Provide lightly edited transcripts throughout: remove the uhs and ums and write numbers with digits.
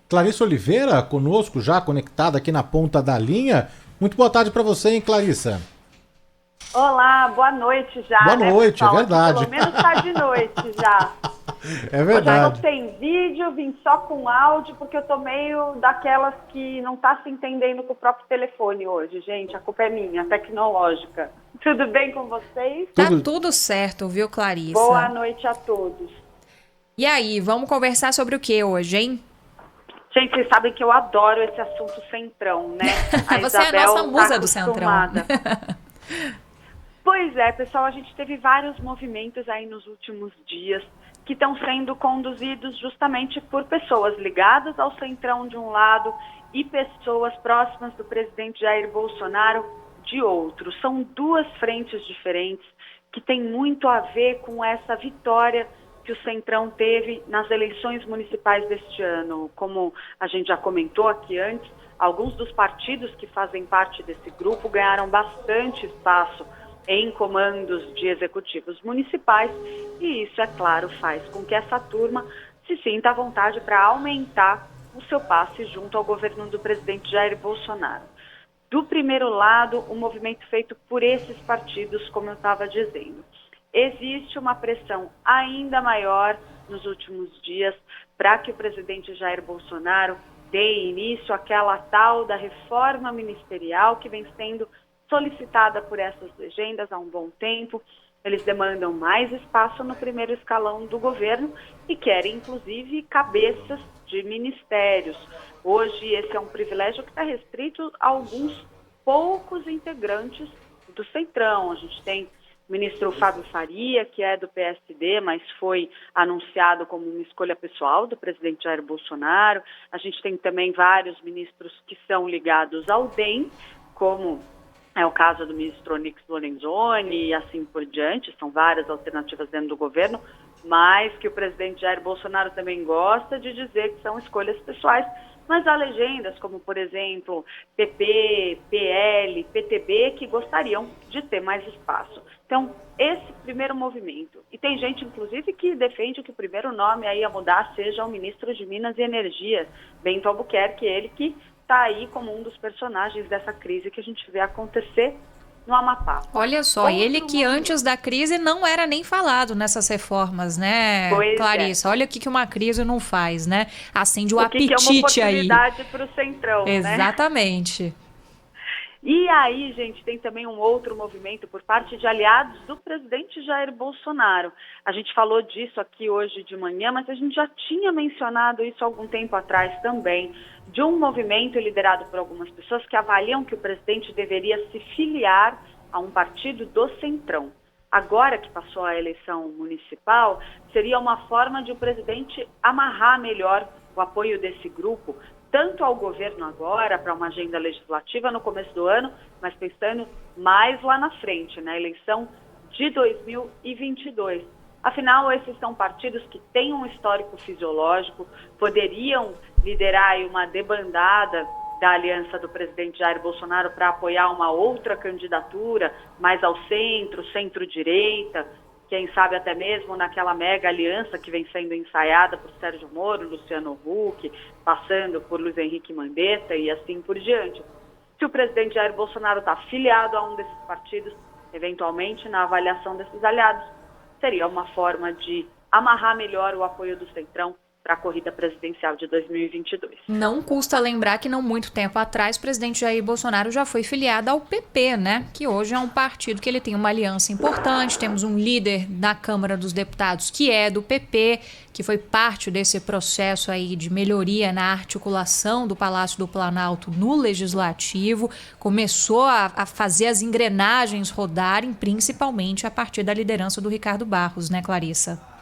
Clarissa Oliveira conosco, já conectada aqui na ponta da linha. Muito boa tarde para você, hein, Clarissa? Olá, boa noite já. Boa noite, pessoal? é verdade. Pelo menos está de noite já. É verdade. Hoje eu tô sem vídeo, vim só com áudio, porque eu tô meio daquelas que não tá se entendendo com o próprio telefone hoje, gente. A culpa é minha, tecnológica. Tudo bem com vocês? Tá tudo certo, viu, Clarissa? Boa noite a todos. E aí, vamos conversar sobre o que hoje, hein? Gente, vocês sabem que eu adoro esse assunto centrão, né? Você é a nossa musa do centrão. Pois é, pessoal, a gente teve vários movimentos aí nos últimos dias que estão sendo conduzidos justamente por pessoas ligadas ao centrão de um lado e pessoas próximas do presidente Jair Bolsonaro de outro. São duas frentes diferentes que têm muito a ver com essa vitória que o Centrão teve nas eleições municipais deste ano. Como a gente já comentou aqui antes, alguns dos partidos que fazem parte desse grupo ganharam bastante espaço em comandos de executivos municipais, e isso, é claro, faz com que essa turma se sinta à vontade para aumentar o seu passe junto ao governo do presidente Jair Bolsonaro. Do primeiro lado, o movimento feito por esses partidos, como eu estava dizendo. Existe uma pressão ainda maior nos últimos dias para que o presidente Jair Bolsonaro dê início àquela tal da reforma ministerial que vem sendo solicitada por essas legendas há um bom tempo. Eles demandam mais espaço no primeiro escalão do governo e querem, inclusive, cabeças de ministérios. Hoje, esse é um privilégio que está restrito a alguns poucos integrantes do Centrão. A gente tem o ministro Fábio Faria, que é do PSD, mas foi anunciado como uma escolha pessoal do presidente Jair Bolsonaro. A gente tem também vários ministros que são ligados ao DEM, como é o caso do ministro Onyx Lorenzoni e assim por diante. São várias alternativas dentro do governo, mas que o presidente Jair Bolsonaro também gosta de dizer que são escolhas pessoais. Mas há legendas como, por exemplo, PP, PL, PTB, que gostariam de ter mais espaço. Então, esse primeiro movimento. E tem gente, inclusive, que defende que o primeiro nome aí a mudar seja o ministro de Minas e Energia, Bento Albuquerque, ele que está aí como um dos personagens dessa crise que a gente vê acontecer no Amapá. Olha só, ele que antes da crise não era nem falado nessas reformas, né, pois Clarissa? É. Olha o que uma crise não faz, né? Acende o apetite que é uma oportunidade aí. para o Centrão, Exatamente. Né? E aí, gente, tem também um outro movimento por parte de aliados do presidente Jair Bolsonaro. A gente falou disso aqui hoje de manhã, mas a gente já tinha mencionado isso há algum tempo atrás também, de um movimento liderado por algumas pessoas que avaliam que o presidente deveria se filiar a um partido do Centrão. Agora que passou a eleição municipal, seria uma forma de o presidente amarrar melhor o apoio desse grupo, tanto ao governo agora, para uma agenda legislativa no começo do ano, mas pensando mais lá na frente, na eleição de 2022. Afinal, esses são partidos que têm um histórico fisiológico, poderiam liderar aí uma debandada da aliança do presidente Jair Bolsonaro para apoiar uma outra candidatura, mais ao centro, centro-direita, quem sabe até mesmo naquela mega aliança que vem sendo ensaiada por Sérgio Moro, Luciano Huck, passando por Luiz Henrique Mandetta e assim por diante. Se o presidente Jair Bolsonaro está afiliado a um desses partidos, eventualmente, na avaliação desses aliados, seria uma forma de amarrar melhor o apoio do Centrão para a corrida presidencial de 2022. Não custa lembrar que não muito tempo atrás o presidente Jair Bolsonaro já foi filiado ao PP, né? Que hoje é um partido que ele tem uma aliança importante. Temos um líder na Câmara dos Deputados que é do PP, que foi parte desse processo aí de melhoria na articulação do Palácio do Planalto no Legislativo. Começou a fazer as engrenagens rodarem, principalmente a partir da liderança do Ricardo Barros, né, Clarissa?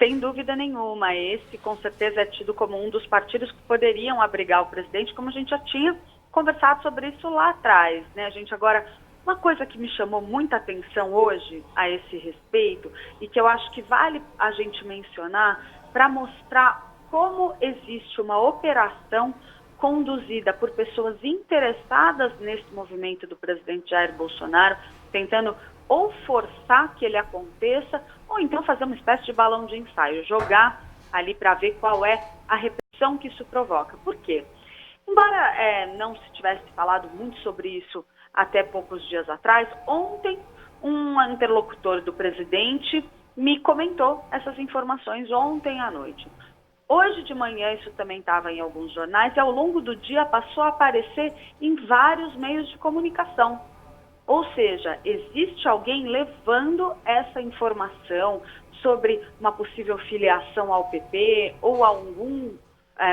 Sem dúvida nenhuma, esse com certeza é tido como um dos partidos que poderiam abrigar o presidente, como a gente já tinha conversado sobre isso lá atrás, né? A gente agora, uma coisa que me chamou muita atenção hoje a esse respeito e que eu acho que vale a gente mencionar para mostrar como existe uma operação conduzida por pessoas interessadas nesse movimento do presidente Jair Bolsonaro, tentando ou forçar que ele aconteça, ou então fazer uma espécie de balão de ensaio, jogar ali para ver qual é a repercussão repercussão que isso provoca. Por quê? Embora não se tivesse falado muito sobre isso até poucos dias atrás, ontem um interlocutor do presidente me comentou essas informações ontem à noite. Hoje de manhã isso também estava em alguns jornais e ao longo do dia passou a aparecer em vários meios de comunicação. Ou seja, existe alguém levando essa informação sobre uma possível filiação ao PP ou a algum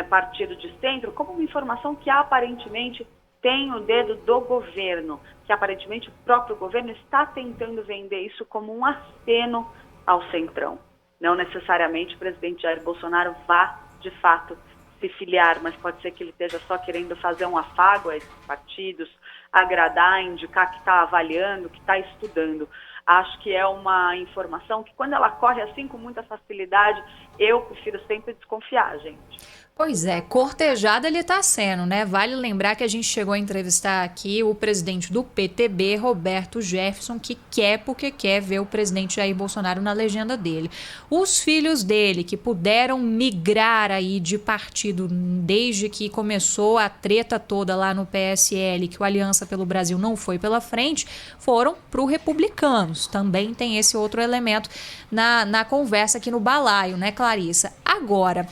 partido de centro como uma informação que aparentemente tem o dedo do governo, que aparentemente o próprio governo está tentando vender isso como um aceno ao centrão. Não necessariamente o presidente Jair Bolsonaro vá, de fato, se filiar, mas pode ser que ele esteja só querendo fazer um afago a esses partidos, agradar, indicar que está avaliando, que está estudando. Acho que é uma informação que, quando ela corre assim com muita facilidade, eu prefiro sempre desconfiar, gente. Pois é, cortejado ele está sendo, né? Vale lembrar que a gente chegou a entrevistar aqui o presidente do PTB, Roberto Jefferson, que quer porque quer ver o presidente Jair Bolsonaro na legenda dele. Os filhos dele, que puderam migrar aí de partido desde que começou a treta toda lá no PSL, que o Aliança pelo Brasil não foi pela frente, foram para o Republicanos. Também tem esse outro elemento na conversa aqui no balaio, né, Clarissa? Agora,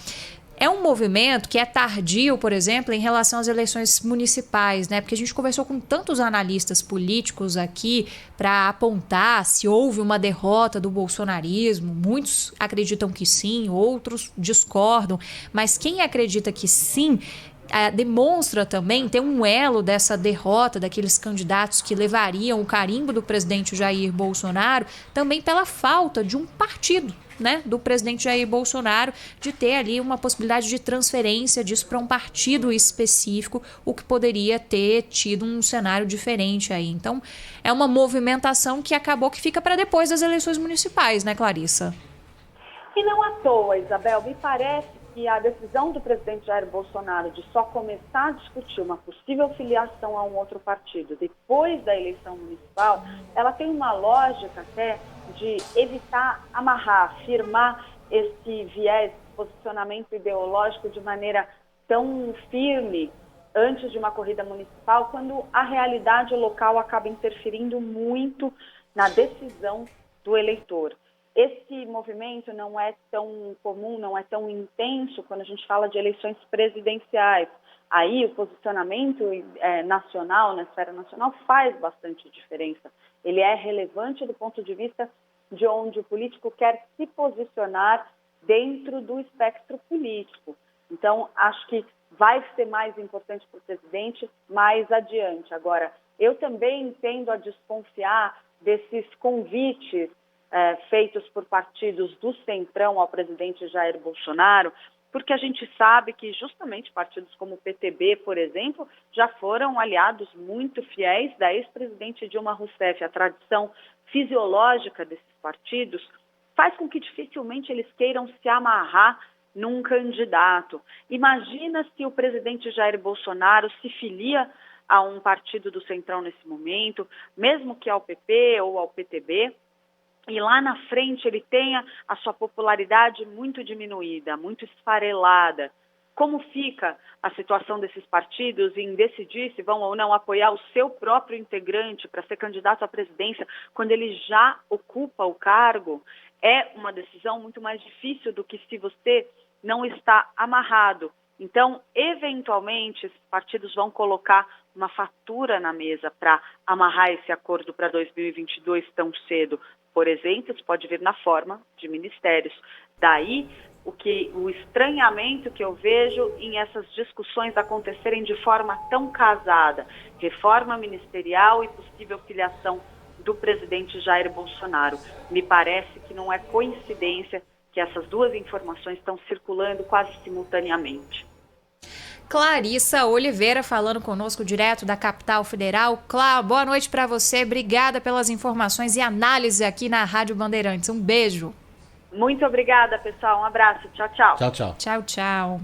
é um movimento que é tardio, por exemplo, em relação às eleições municipais, né? Porque a gente conversou com tantos analistas políticos aqui para apontar se houve uma derrota do bolsonarismo. Muitos acreditam que sim, outros discordam. Mas quem acredita que sim, demonstra também ter um elo dessa derrota daqueles candidatos que levariam o carimbo do presidente Jair Bolsonaro também pela falta de um partido, né, do presidente Jair Bolsonaro, de ter ali uma possibilidade de transferência disso para um partido específico, o que poderia ter tido um cenário diferente aí. Então, é uma movimentação que acabou que fica para depois das eleições municipais, né, Clarissa? E não à toa, Isabel, me parece que a decisão do presidente Jair Bolsonaro de só começar a discutir uma possível filiação a um outro partido depois da eleição municipal, ela tem uma lógica até de evitar amarrar, firmar esse viés, posicionamento ideológico de maneira tão firme antes de uma corrida municipal, quando a realidade local acaba interferindo muito na decisão do eleitor. Esse movimento não é tão comum, não é tão intenso quando a gente fala de eleições presidenciais. Aí o posicionamento nacional, na esfera nacional, faz bastante diferença. Ele é relevante do ponto de vista de onde o político quer se posicionar dentro do espectro político. Então, acho que vai ser mais importante para o presidente mais adiante. Agora, eu também tendo a desconfiar desses convites feitos por partidos do Centrão ao presidente Jair Bolsonaro, porque a gente sabe que justamente partidos como o PTB, por exemplo, já foram aliados muito fiéis da ex-presidente Dilma Rousseff. A tradição fisiológica desses partidos faz com que dificilmente eles queiram se amarrar num candidato. Imagina se o presidente Jair Bolsonaro se filia a um partido do Centrão nesse momento, mesmo que ao PP ou ao PTB, e lá na frente ele tenha a sua popularidade muito diminuída, muito esfarelada. Como fica a situação desses partidos em decidir se vão ou não apoiar o seu próprio integrante para ser candidato à presidência quando ele já ocupa o cargo? É uma decisão muito mais difícil do que se você não está amarrado. Então, eventualmente, esses partidos vão colocar uma fatura na mesa para amarrar esse acordo para 2022 tão cedo. Por exemplo, isso pode vir na forma de ministérios. Daí, o estranhamento que eu vejo em essas discussões acontecerem de forma tão casada. Reforma ministerial e possível filiação do presidente Jair Bolsonaro. Me parece que não é coincidência que essas duas informações estão circulando quase simultaneamente. Clarissa Oliveira falando conosco direto da capital federal. Clá, boa noite para você. Obrigada pelas informações e análise aqui na Rádio Bandeirantes. Um beijo. Muito obrigada, pessoal. Um abraço. Tchau, tchau. Tchau, tchau. Tchau, tchau.